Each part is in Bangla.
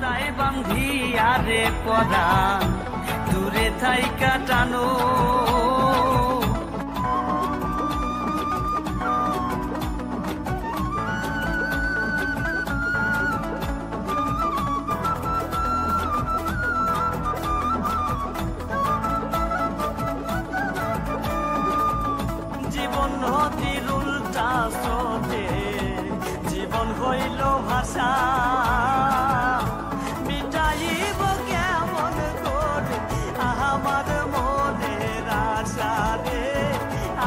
তাই বান্ধিয়া রে পরাণ দূরে থাইকা টানো জীবন নদীর উল্টা স্রোতে জীবন হইল ভাষা মিটাইব কেমন করে আমার মনের আশা রে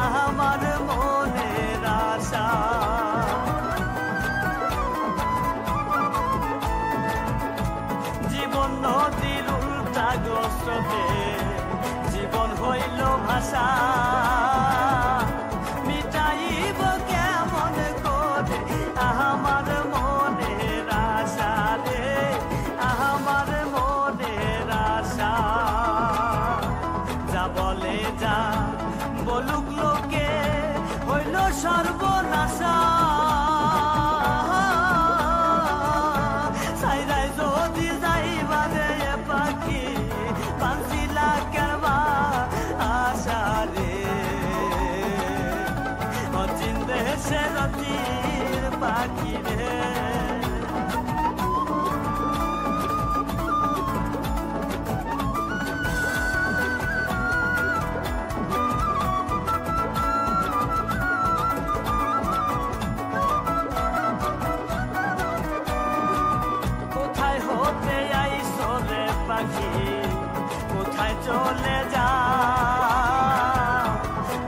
আমার মনের আশা জীবন নদীর উল্টা স্রোতে জীবন হইল ভাষা মিটাইব কেমন করে আমার মনের আশা রে আমার মনের আশা যা বলে যা বলুক লোকে হইল সর্বনাশা সাইরাই যদি যাইবারে পাখি পাঁচিলা কেরবা আশা রে অচিন দেশে রতির পাখি রে কোথায় হতে আইছো রে পাখি কোথায় চলে যা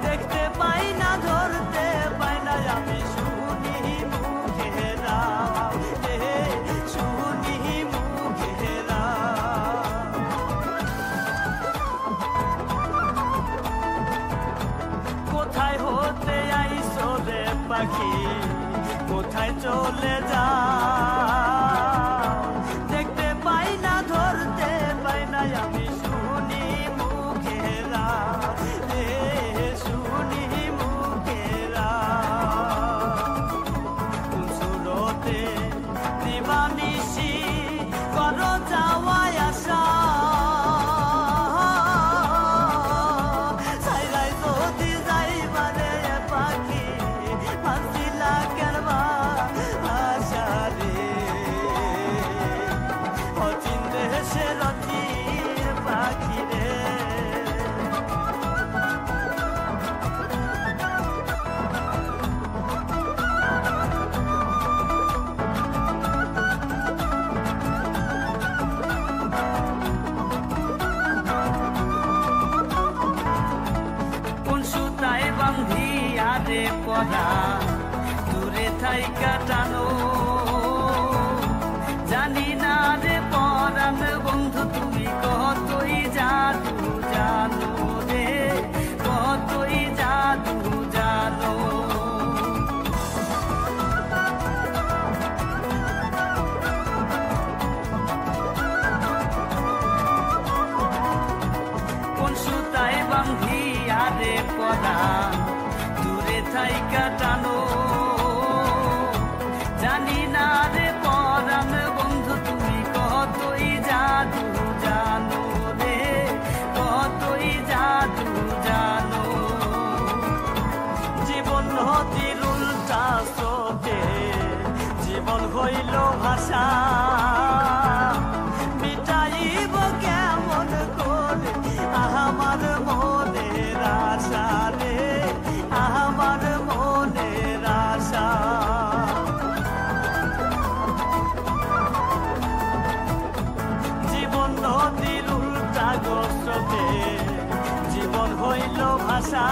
দেখতে পাই না ধরতে পাই না আমি শুনি মুখেরা শুনি মুখেরা কোথায় হতে আইছো রে পাখি কোথায় চলে যা দেখতে পাই না ধরতে পাই না আমি শুনি মুখেরা শুনি মুখেরা সুরতে দিবানিশি করো যাওয়ায় আসা সাইরাই যদি যাইবারে পাখি পাঁচিলা কেরবা আশা রে অচিন দেশে রতির পাখি রে কোন সুতায় বান্ধিয়া রে পরাণ দূরে থাইকা টানো জানি না রে পরাণ বন্ধু তুমি কতই জাদু জানো রে কতই জাদু জানো কোন সুতায় বান্ধিয়া রে পরাণ দূরে থাইকা টানো জানি না রে পরাণ বন্ধু তুমি কতই জাদু জানো রে কতই জাদু জানো জীবন নদীর উল্টা স্রোতে জীবন হইল ভাষা মিটাইব কেমন করে আমার মনের আশা রে আমার মনের আশা জীবন নদীর উল্টা স্রোতে জীবন হইল ভাষা